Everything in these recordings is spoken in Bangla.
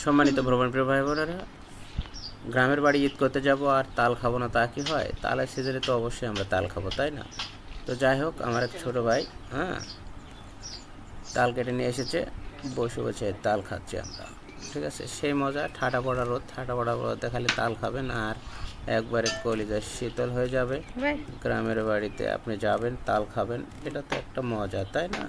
সম্মানিত ভ্রমণপ্রিয় ভাই বোনেরা, গ্রামের বাড়ি ঈদ করতে যাব আর তাল খাবো না তা কি হয়? তালের সিজনে তো অবশ্যই আমরা তাল খাবো, তাই না? তো যাই হোক, আমার এক ছোটো ভাই তাল কেটে নিয়ে এসেছে, বসে বসে তাল খাচ্ছি আমরা। ঠিক আছে, সেই মজা। ঠাটা পড়া রোদ, ঠাটা পড়া রোদে খালি তাল খাবেন আর একবারে কলিজা শীতল হয়ে যাবে। গ্রামের বাড়িতে আপনি যাবেন, তাল খাবেন, এটা তো একটা মজা, তাই না?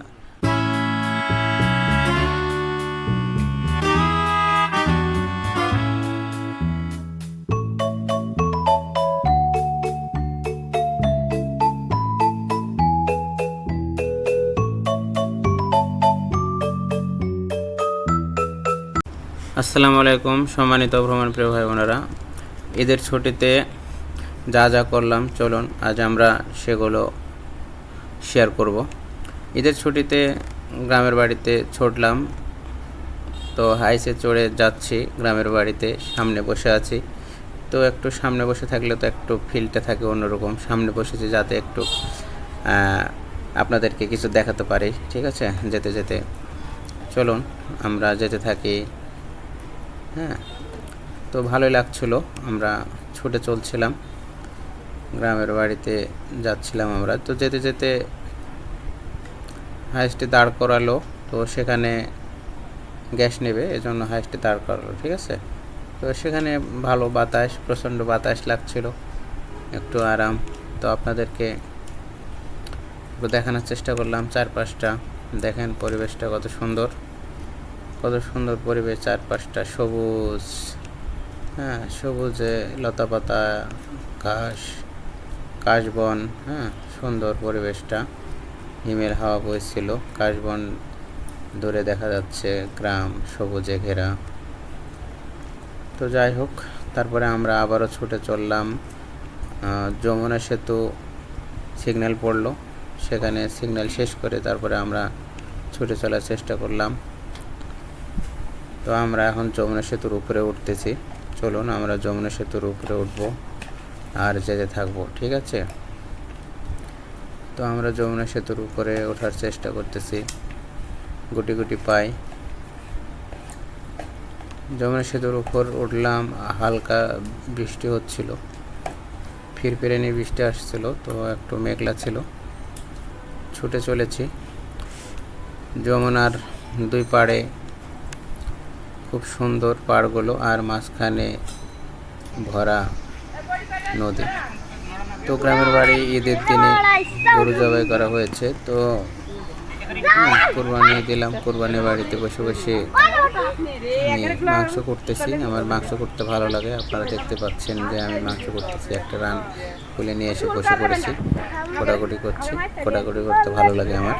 আসসালামু আলাইকুম সম্মানিত ভ্রমণপ্রিয় ভাই বোনেরা, ঈদের ছুটিতে যা যা করলাম চলুন আজ আমরা সেগুলো শেয়ার করব। ঈদের ছুটিতে গ্রামের বাড়িতে ছুটলাম, তো হাইসে চড়ে যাচ্ছি গ্রামের বাড়িতে, সামনে বসে আছি। তো একটু সামনে বসে থাকলে তো একটু ফিলটা থাকে অন্যরকম, সামনে বসেছি যাতে একটু আপনাদেরকে কিছু দেখাতে পারি। ঠিক আছে, যেতে যেতে চলুন আমরা যেতে থাকি। তো ভালোই লাগছিলো, আমরা ছুটে চলছিলাম, গ্রামের বাড়িতে যাচ্ছিলাম আমরা। তো যেতে যেতে হাইস্টে দাঁড় করালো, তো সেখানে গ্যাস নেবে, এজন্য হাইস্টে দাঁড় করালো। ঠিক আছে, তো সেখানে ভালো বাতাস, প্রচণ্ড বাতাস লাগছিল, একটু আরাম। তো আপনাদেরকে একটু দেখানোর চেষ্টা করলাম চারপাশটা। দেখেন পরিবেশটা কত সুন্দর, কত সুন্দর পরিবেশ, চারপাশটা সবুজ, সবুজে লতাপাতা, ঘাস, কাশবন, সুন্দর পরিবেশটা। হিমেল হাওয়া বইছিল, কাশবন দূরে দেখা যাচ্ছে, গ্রাম সবুজে ঘেরা। তো যাই হোক, তারপরে আমরা আবারও ছুটে চললাম। যমুনা সেতু সিগন্যাল পড়লো, সেখানে সিগন্যাল শেষ করে তারপরে আমরা ছুটে চলার চেষ্টা করলাম। তো আমরা এখন যমুনা সেতুর উপরে উঠতেছি, চলুন আমরা যমুনা সেতুর উপরে উঠব আর যেতে থাকবো। ঠিক আছে, তো আমরা যমুনা সেতুর উপরে ওঠার চেষ্টা করতেছি, গুটি গুটি পাই। যমুনা সেতুর উপর উঠলাম, হালকা বৃষ্টি হচ্ছিল, ফিরফিরানি বৃষ্টি আসছিল, তো একটু মেঘলা ছিল। ছুটে চলেছি, যমুনার দুই পাড়ে খুব সুন্দর পাড়গুলো, আর মাঝখানে ভরা নদী। তো গ্রামের বাড়ি ঈদের দিনে গরু জবাই করা হয়েছে, তো কোরবানি দিলাম। কোরবানি বাড়িতে বসে বসে আমি মাংস করতেছি, আমার মাংস করতে ভালো লাগে। আপনারা দেখতে পাচ্ছেন যে আমি মাংস করতেছি, একটা রান খুলে নিয়ে এসে বসে পড়েছি, কোটাকুটি করছি। কোটাকুটি করতে ভালো লাগে আমার,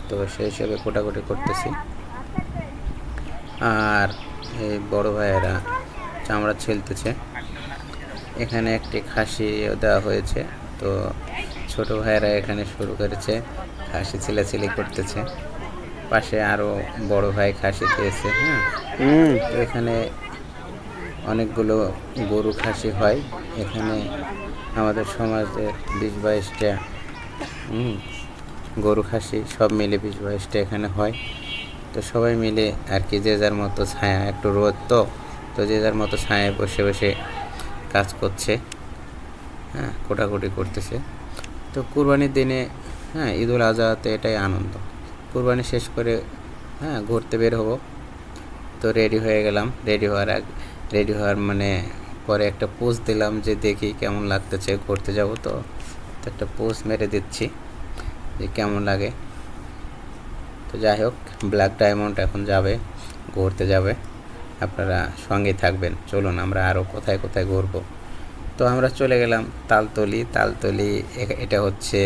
তো সেই হিসেবে কোটাকুটি করতেছি। আর এই বড় ভাইয়েরা চামড়া ছেলতেছে। এখানে একটি খাসি দেওয়া হয়েছে, তো ছোট ভাইয়েরা এখানে শুরু করেছে, খাসি ছেলাছেলি করতেছে। পাশে আরও বড় ভাই খাসি খেয়েছে। তো এখানে অনেকগুলো গরু খাসি হয়। এখানে আমাদের সমাজের 20-22টা গরু খাসি সব মিলে 20-22টা এখানে হয়। তো সবাই মিলে আর কি, যে যার মতো ছায়া, একটু রোদ তো যে যার মতো ছায়ায় বসে বসে কাজ করছে, কোটাকুটি করতেছে। তো কুরবানির দিনে ঈদুল আজহাতে এটাই আনন্দ। কুরবানি শেষ করে ঘুরতে বের হব, তো রেডি হয়ে গেলাম। রেডি হওয়ার মানে পরে একটা পোজ দিলাম যে দেখি কেমন লাগতেছে, ঘুরতে যাব তো একটা পোজ মেরে দিচ্ছি যে কেমন লাগে। তো যাই হোক, ব্ল্যাক ডায়মন্ড এখন যাবে, ঘুরতে যাবে, আপনারা সঙ্গে থাকবেন। চলুন আমরা আরও কোথায় কোথায় ঘুরবো। তো আমরা চলে গেলাম তালতলি। এটা হচ্ছে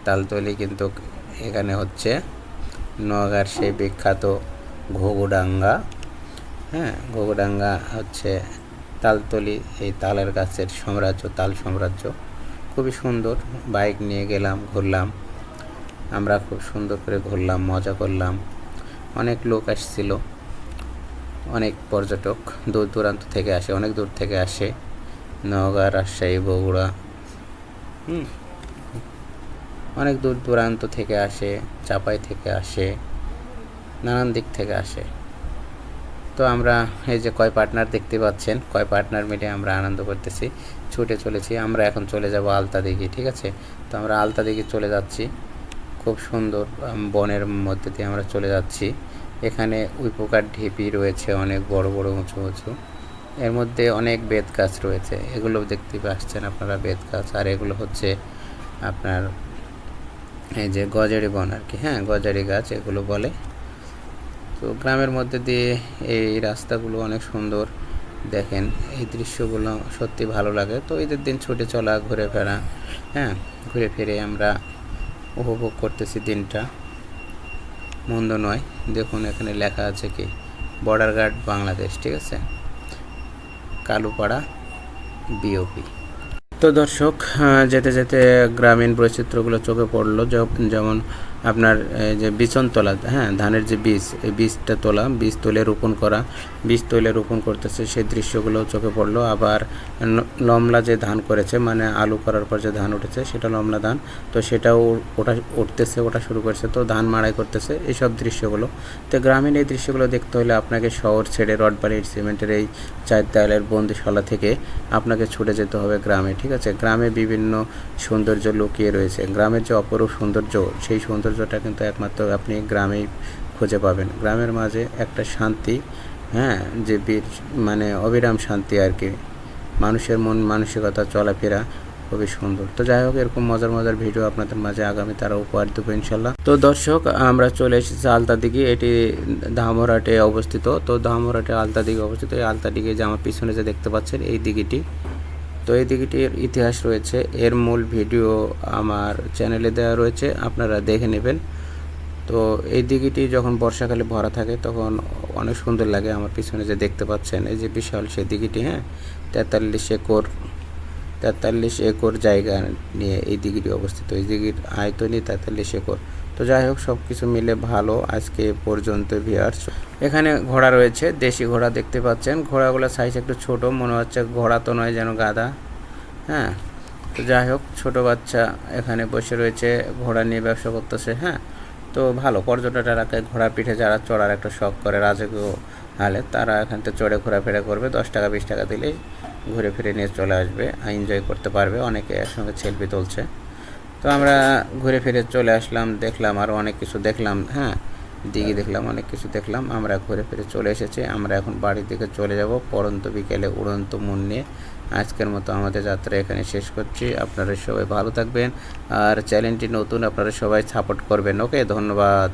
তালতলি, কিন্তু এখানে হচ্ছে নওগাঁর সেই বিখ্যাত ঘুঘুডাঙ্গা। ঘুঘুডাঙ্গা হচ্ছে তালতলি, এই তালের গাছের সাম্রাজ্য, তাল সাম্রাজ্য। খুবই সুন্দর। বাইক নিয়ে গেলাম, ঘুরলাম, আমরা খুব সুন্দর করে ঘুরলাম, মজা করলাম। অনেক লোক আসছিল, অনেক পর্যটক দূর দূরান্ত থেকে আসে, অনেক দূর থেকে আসে, নওগাঁ, রাজশাহী, বগুড়া, অনেক দূর দূরান্ত থেকে আসে, চাপাই থেকে আসে, নানান দিক থেকে আসে। তো আমরা এই যে কয় পার্টনার দেখতে পাচ্ছেন, কয় পার্টনার মিলে আমরা আনন্দ করতেছি, ছুটে চলেছি। আমরা এখন চলে যাব আলতা দিঘি, ঠিক আছে। তো আমরা আলতা দিঘি চলে যাচ্ছি, খুব সুন্দর বনের মধ্যে দিয়ে আমরা চলে যাচ্ছি। এখানে উইপোকার ঢিপি রয়েছে অনেক বড় বড় উঁচু উঁচু, এর মধ্যে অনেক বেত গাছ রয়েছে, এগুলো দেখতে পাচ্ছেন আপনারা বেত গাছ। আর এগুলো হচ্ছে আপনার এই যে গজারি বন আর কি, হ্যাঁ গজারি গাছ এগুলো বলে। তো গ্রামের মধ্যে দিয়ে এই রাস্তাগুলো অনেক সুন্দর, দেখেন এই দৃশ্যগুলো সত্যি ভালো লাগে। তো ঈদের দিন ছুটে চলা, ঘুরে ফেরা, হ্যাঁ ঘুরে ফিরে আমরা উপভোগ করতেছি দিনটা, মন্দ নয়। দেখুন এখানে লেখা আছে কি বর্ডার গার্ড বাংলাদেশ, ঠিক আছে, কালুপাড়া বিওপি। তো দর্শক, যেতে যেতে গ্রামীণ বৈচিত্র্যগুলো চোখে পড়লো, যেমন আপনার যে বিচন তোলা, হ্যাঁ ধানের যে বীজ, এই বীজটা তোলা, বীজ তুলে রোপণ করা, বীজ তুলে রোপণ করতেছে সেই দৃশ্যগুলো চোখে পড়লো। আবার লমলা যে ধান করেছে, মানে আলু করার পর যে ধান উঠেছে সেটা লমলা ধান, তো সেটাও ওটা শুরু করেছে, তো ধান মাড়াই করতেছে, এইসব দৃশ্যগুলো। তো গ্রামীণ এই দৃশ্যগুলো দেখতে হলে আপনাকে শহর ছেড়ে রডবাড়ির সিমেন্টের এই চার দেয়ালের বন্দিশালা থেকে আপনাকে ছুটে যেতে হবে গ্রামে, ঠিক আছে। গ্রামে বিভিন্ন সৌন্দর্য লুকিয়ে রয়েছে, গ্রামের যে অপরূপ সৌন্দর্য, সেই সৌন্দর্যটা কিন্তু একমাত্র আপনি গ্রামেই খুঁজে পাবেন। গ্রামের মাঝে একটা শান্তি, হ্যাঁ যে মানে অবিরাম শান্তি আর কি, মানুষের মন মানসিকতা চলাফেরা খুবই সুন্দর। তো যাই হোক, এরকম মজার মজার ভিডিও আপনাদের মাঝে আগামী তারা উপহার দেবো ইনশাল্লাহ। তো দর্শক, আমরা চলে এসেছি আলতা দিঘি, এটি ধামরাটে অবস্থিত। তো ধামরাটে আলতা দিঘি অবস্থিত। এই আলতা দিঘি যে আমার পিছনে যে দেখতে পাচ্ছেন এই দিঘিটি, তো এই দিঘিটির ইতিহাস রয়েছে, এর মূল ভিডিও আমার চ্যানেলে দেওয়া রয়েছে, আপনারা দেখে নেবেন। তো এই দিঘিটি যখন বর্ষাকালে ভরা থাকে তখন অনেক সুন্দর লাগে। আমার পিছনে যে দেখতে পাচ্ছেন এই যে বিশাল সেই দিঘিটি, হ্যাঁ 43 একর জায়গা নিয়ে এই দিঘিটি অবস্থিত। এই দিঘির আয়তনই 43 একর। তো যাই হোক, সব কিছু মিলে ভালো। আজকে পর্যন্ত ভিউয়ার্স, এখানে ঘোড়া রয়েছে, দেশি ঘোড়া দেখতে পাচ্ছেন। ঘোড়াগুলোর সাইজ একটু ছোট, মনে হচ্ছে ঘোড়া তো নয়, যেন গাধা, হ্যাঁ। তো যাই হোক, ছোট বাচ্চা এখানে বসে রয়েছে, ঘোড়া নিয়ে ব্যবসা করতেছে, হ্যাঁ। তো ভালো, পর্যটক এলাকায় ঘোড়ার পিঠে যারা চড়ার একটা শখ করে রাজকীয় হালে, তারা এখান থেকে চড়ে ঘোরাফেরা করবে। 10 টাকা 20 টাকা দিলেই ঘুরে ফিরে নিয়ে চলে আসবে, এনজয় করতে পারবে। অনেকে একসঙ্গে সেলফি তুলছে। তো আমরা ঘুরে ফিরে চলে আসলাম, দেখলাম আরও অনেক কিছু দেখলাম, হ্যাঁ দিঘি দেখলাম, অনেক কিছু দেখলাম। আমরা ঘুরে ফিরে চলে এসেছি, আমরা এখন বাড়ির দিকে চলে যাব পরন্ত বিকেলে উড়ন্ত মন নিয়ে। আজকের মতো আমাদের যাত্রা এখানে শেষ করছি। আপনারা সবাই ভালো থাকবেন, আর চ্যানেলটি নতুন, আপনারা সবাই সাপোর্ট করবেন। ওকে, ধন্যবাদ।